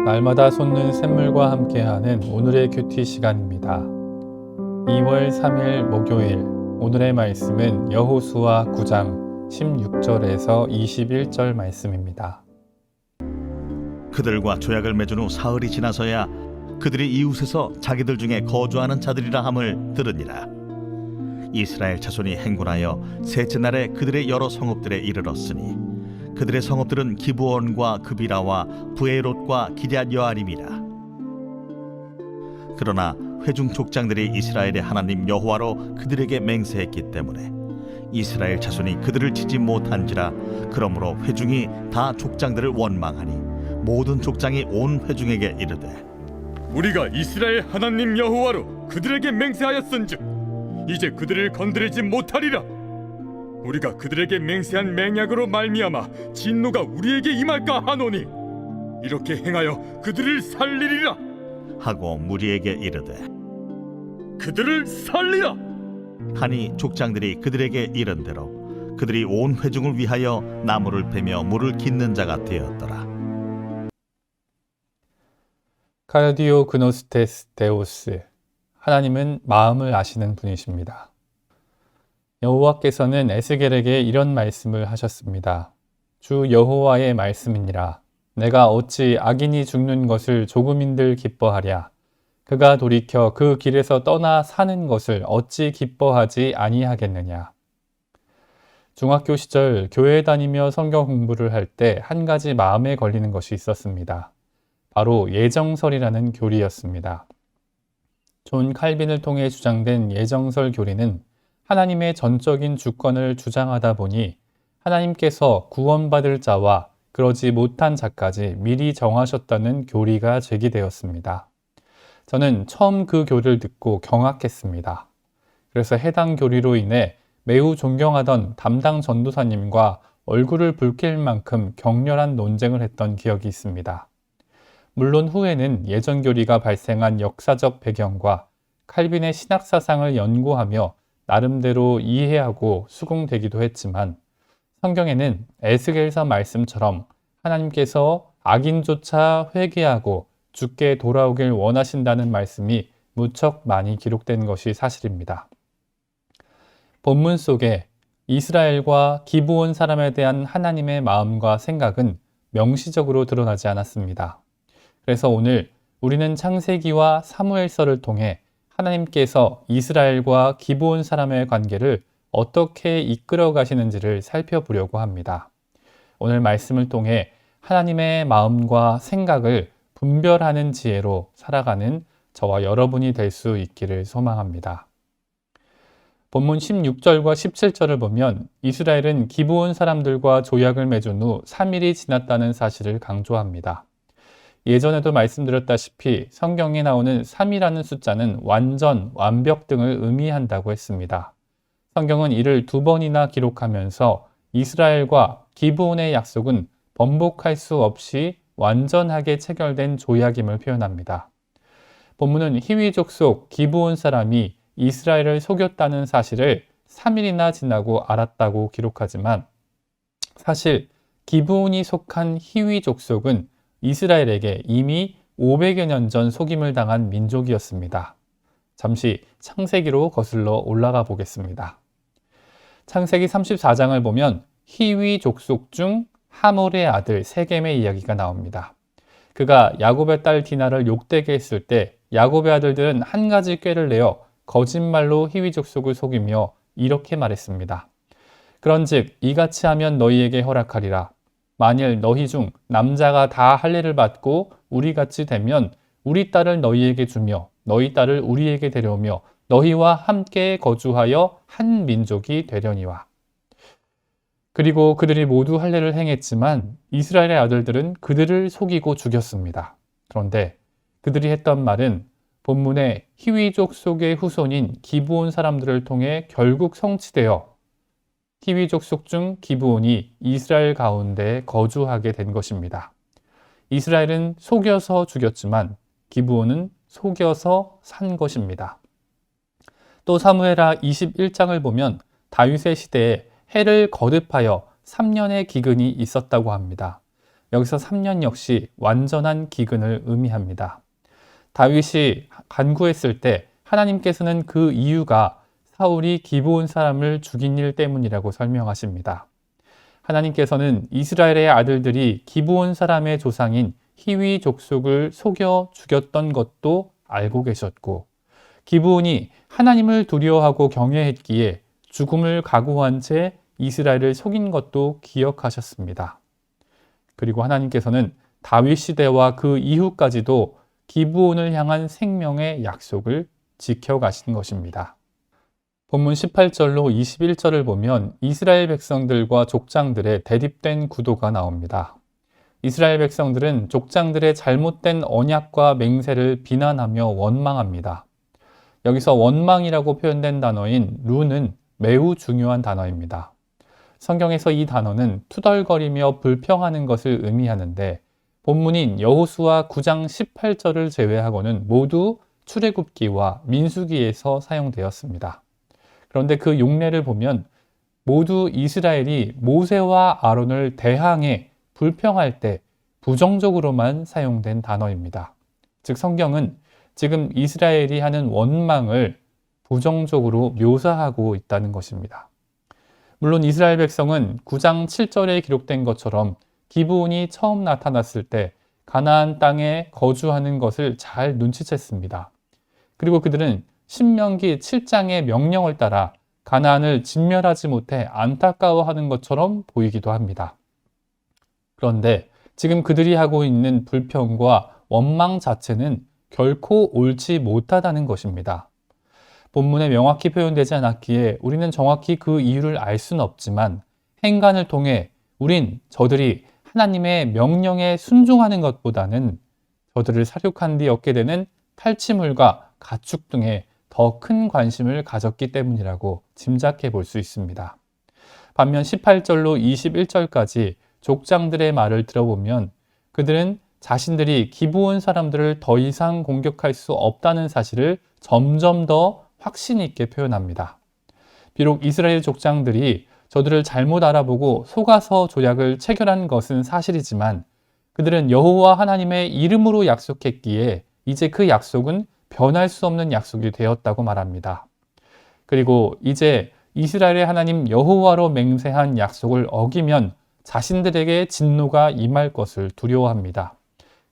날마다 솟는 샘물과 함께하는 오늘의 큐티 시간입니다. 2월 3일 목요일, 오늘의 말씀은 여호수아 9장 16절에서 21절 말씀입니다. 그들과 조약을 맺은 후 사흘이 지나서야 그들이 이웃에서 자기들 중에 거주하는 자들이라 함을 들으니라. 이스라엘 자손이 행군하여 셋째 날에 그들의 여러 성읍들에 이르렀으니 그들의 성읍들은 기브온과 그비라와 부에롯과 기럇 여아림이라. 그러나 회중 족장들이 이스라엘의 하나님 여호와로 그들에게 맹세했기 때문에 이스라엘 자손이 그들을 치지 못한지라. 그러므로 회중이 다 족장들을 원망하니 모든 족장이 온 회중에게 이르되, 우리가 이스라엘 하나님 여호와로 그들에게 맹세하였은즉 이제 그들을 건드리지 못하리라. 우리가 그들에게 맹세한 맹약으로 말미암아 진노가 우리에게 임할까 하노니 이렇게 행하여 그들을 살리리라 하고 무리에게 이르되 그들을 살리라 하니 족장들이 그들에게 이른대로 그들이 온 회중을 위하여 나무를 베며 물을 깃는 자가 되었더라. 카르디오 그노스테스 데오스, 하나님은 마음을 아시는 분이십니다. 여호와께서는 에스겔에게 이런 말씀을 하셨습니다. 주 여호와의 말씀이니라. 내가 어찌 악인이 죽는 것을 조금인들 기뻐하랴. 그가 돌이켜 그 길에서 떠나 사는 것을 어찌 기뻐하지 아니하겠느냐. 중학교 시절 교회에 다니며 성경 공부를 할 때 한 가지 마음에 걸리는 것이 있었습니다. 바로 예정설이라는 교리였습니다. 존 칼빈을 통해 주장된 예정설 교리는 하나님의 전적인 주권을 주장하다 보니 하나님께서 구원받을 자와 그러지 못한 자까지 미리 정하셨다는 교리가 제기되었습니다. 저는 처음 그 교리를 듣고 경악했습니다. 그래서 해당 교리로 인해 매우 존경하던 담당 전도사님과 얼굴을 붉힐 만큼 격렬한 논쟁을 했던 기억이 있습니다. 물론 후에는 예전 교리가 발생한 역사적 배경과 칼빈의 신학사상을 연구하며 나름대로 이해하고 수긍되기도 했지만 성경에는 에스겔서 말씀처럼 하나님께서 악인조차 회개하고 주께 돌아오길 원하신다는 말씀이 무척 많이 기록된 것이 사실입니다. 본문 속에 이스라엘과 기브온 사람에 대한 하나님의 마음과 생각은 명시적으로 드러나지 않았습니다. 그래서 오늘 우리는 창세기와 사무엘서를 통해 하나님께서 이스라엘과 기브온 사람의 관계를 어떻게 이끌어 가시는지를 살펴보려고 합니다. 오늘 말씀을 통해 하나님의 마음과 생각을 분별하는 지혜로 살아가는 저와 여러분이 될 수 있기를 소망합니다. 본문 16절과 17절을 보면 이스라엘은 기브온 사람들과 조약을 맺은 후 3일이 지났다는 사실을 강조합니다. 예전에도 말씀드렸다시피 성경에 나오는 3이라는 숫자는 완전, 완벽 등을 의미한다고 했습니다. 성경은 이를 2번이나 기록하면서 이스라엘과 기브온의 약속은 번복할 수 없이 완전하게 체결된 조약임을 표현합니다. 본문은 히위족 속 기브온 사람이 이스라엘을 속였다는 사실을 3일이나 지나고 알았다고 기록하지만 사실 기브온이 속한 히위족 속은 이스라엘에게 이미 500여 년 전 속임을 당한 민족이었습니다. 잠시 창세기로 거슬러 올라가 보겠습니다. 창세기 34장을 보면 히위 족속 중 하몰의 아들 세겜의 이야기가 나옵니다. 그가 야곱의 딸 디나를 욕되게 했을 때 야곱의 아들들은 한 가지 꾀를 내어 거짓말로 히위 족속을 속이며 이렇게 말했습니다. 그런즉 이같이 하면 너희에게 허락하리라. 만일 너희 중 남자가 다 할례를 받고 우리같이 되면 우리 딸을 너희에게 주며 너희 딸을 우리에게 데려오며 너희와 함께 거주하여 한 민족이 되려니와. 그리고 그들이 모두 할례를 행했지만 이스라엘의 아들들은 그들을 속이고 죽였습니다. 그런데 그들이 했던 말은 본문의 히위족 속의 후손인 기브온 사람들을 통해 결국 성취되어 히위족 속 중 기브온이 이스라엘 가운데 거주하게 된 것입니다. 이스라엘은 속여서 죽였지만 기브온은 속여서 산 것입니다. 또 사무엘하 21장을 보면 다윗의 시대에 해를 거듭하여 3년의 기근이 있었다고 합니다. 여기서 3년 역시 완전한 기근을 의미합니다. 다윗이 간구했을 때 하나님께서는 그 이유가 사울이 기브온 사람을 죽인 일 때문이라고 설명하십니다. 하나님께서는 이스라엘의 아들들이 기브온 사람의 조상인 히위 족속을 속여 죽였던 것도 알고 계셨고, 기브온이 하나님을 두려워하고 경외했기에 죽음을 각오한 채 이스라엘을 속인 것도 기억하셨습니다. 그리고 하나님께서는 다윗 시대와 그 이후까지도 기브온을 향한 생명의 약속을 지켜가신 것입니다. 본문 18절로 21절을 보면 이스라엘 백성들과 족장들의 대립된 구도가 나옵니다. 이스라엘 백성들은 족장들의 잘못된 언약과 맹세를 비난하며 원망합니다. 여기서 원망이라고 표현된 단어인 루는 매우 중요한 단어입니다. 성경에서 이 단어는 투덜거리며 불평하는 것을 의미하는데, 본문인 여호수아 9장 18절을 제외하고는 모두 출애굽기와 민수기에서 사용되었습니다. 그런데 그 용례를 보면 모두 이스라엘이 모세와 아론을 대항해 불평할 때 부정적으로만 사용된 단어입니다. 즉 성경은 지금 이스라엘이 하는 원망을 부정적으로 묘사하고 있다는 것입니다. 물론 이스라엘 백성은 9장 7절에 기록된 것처럼 기브온이 처음 나타났을 때 가나안 땅에 거주하는 것을 잘 눈치챘습니다. 그리고 그들은 신명기 7장의 명령을 따라 가나안을 진멸하지 못해 안타까워하는 것처럼 보이기도 합니다. 그런데 지금 그들이 하고 있는 불평과 원망 자체는 결코 옳지 못하다는 것입니다. 본문에 명확히 표현되지 않았기에 우리는 정확히 그 이유를 알 수는 없지만, 행간을 통해 우린 저들이 하나님의 명령에 순종하는 것보다는 저들을 살육한 뒤 얻게 되는 탈취물과 가축 등에 더 큰 관심을 가졌기 때문이라고 짐작해 볼 수 있습니다. 반면 18절로 21절까지 족장들의 말을 들어보면 그들은 자신들이 기브온 사람들을 더 이상 공격할 수 없다는 사실을 점점 더 확신 있게 표현합니다. 비록 이스라엘 족장들이 저들을 잘못 알아보고 속아서 조약을 체결한 것은 사실이지만, 그들은 여호와 하나님의 이름으로 약속했기에 이제 그 약속은 변할 수 없는 약속이 되었다고 말합니다. 그리고 이제 이스라엘의 하나님 여호와로 맹세한 약속을 어기면 자신들에게 진노가 임할 것을 두려워합니다.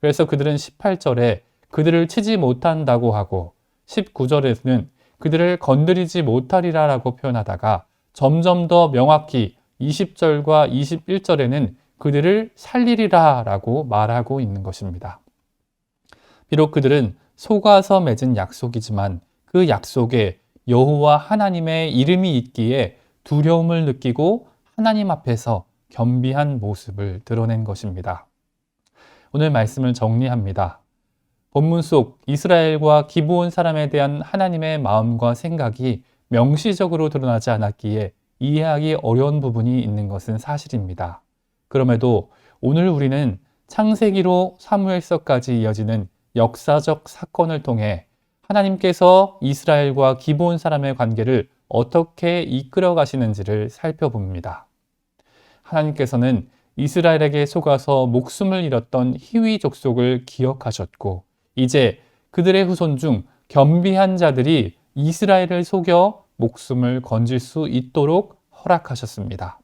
그래서 그들은 18절에 그들을 치지 못한다고 하고 19절에서는 그들을 건드리지 못하리라 라고 표현하다가 점점 더 명확히 20절과 21절에는 그들을 살리리라 라고 말하고 있는 것입니다. 비록 그들은 속아서 맺은 약속이지만 그 약속에 여호와 하나님의 이름이 있기에 두려움을 느끼고 하나님 앞에서 겸비한 모습을 드러낸 것입니다. 오늘 말씀을 정리합니다. 본문 속 이스라엘과 기브온 사람에 대한 하나님의 마음과 생각이 명시적으로 드러나지 않았기에 이해하기 어려운 부분이 있는 것은 사실입니다. 그럼에도 오늘 우리는 창세기로 사무엘서까지 이어지는 역사적 사건을 통해 하나님께서 이스라엘과 기브온 사람의 관계를 어떻게 이끌어 가시는지를 살펴봅니다. 하나님께서는 이스라엘에게 속아서 목숨을 잃었던 히위 족속을 기억하셨고, 이제 그들의 후손 중 겸비한 자들이 이스라엘을 속여 목숨을 건질 수 있도록 허락하셨습니다.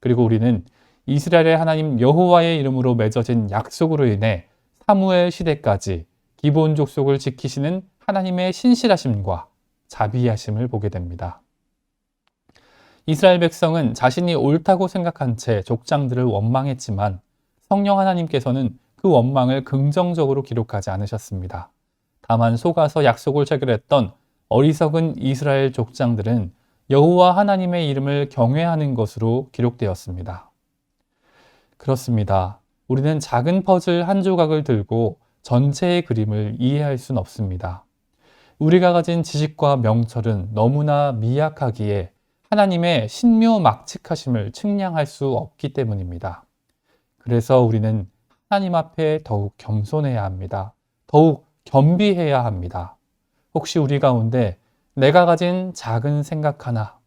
그리고 우리는 이스라엘의 하나님 여호와의 이름으로 맺어진 약속으로 인해 사무엘 시대까지 기브온 족속을 지키시는 하나님의 신실하심과 자비하심을 보게 됩니다. 이스라엘 백성은 자신이 옳다고 생각한 채 족장들을 원망했지만 성령 하나님께서는 그 원망을 긍정적으로 기록하지 않으셨습니다. 다만 속아서 약속을 체결했던 어리석은 이스라엘 족장들은 여호와 하나님의 이름을 경외하는 것으로 기록되었습니다. 그렇습니다. 우리는 작은 퍼즐 한 조각을 들고 전체의 그림을 이해할 수는 없습니다. 우리가 가진 지식과 명철은 너무나 미약하기에 하나님의 신묘막측하심을 측량할 수 없기 때문입니다. 그래서 우리는 하나님 앞에 더욱 겸손해야 합니다. 더욱 겸비해야 합니다. 혹시 우리 가운데 내가 가진 작은 생각 하나,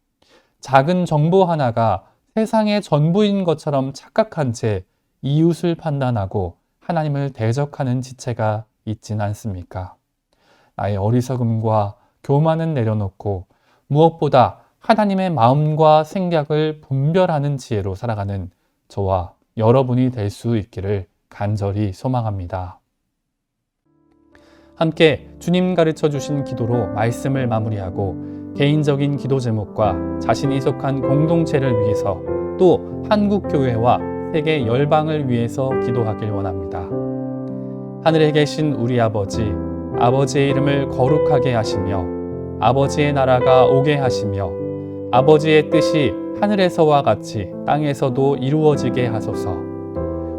작은 정보 하나가 세상의 전부인 것처럼 착각한 채 이웃을 판단하고 하나님을 대적하는 지체가 있진 않습니까? 나의 어리석음과 교만은 내려놓고 무엇보다 하나님의 마음과 생각을 분별하는 지혜로 살아가는 저와 여러분이 될 수 있기를 간절히 소망합니다. 함께 주님 가르쳐 주신 기도로 말씀을 마무리하고 개인적인 기도 제목과 자신이 속한 공동체를 위해서 또 한국교회와 세계 열방을 위해서 기도하길 원합니다. 하늘에 계신 우리 아버지, 아버지의 이름을 거룩하게 하시며 아버지의 나라가 오게 하시며 아버지의 뜻이 하늘에서와 같이 땅에서도 이루어지게 하소서.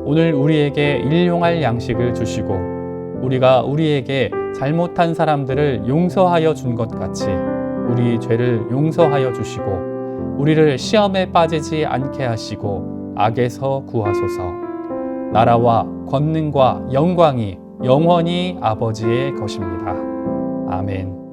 오늘 우리에게 일용할 양식을 주시고 우리가 우리에게 잘못한 사람들을 용서하여 준 것 같이 우리 죄를 용서하여 주시고 우리를 시험에 빠지지 않게 하시고 악에서 구하소서. 나라와 권능과 영광이 영원히 아버지의 것입니다. 아멘.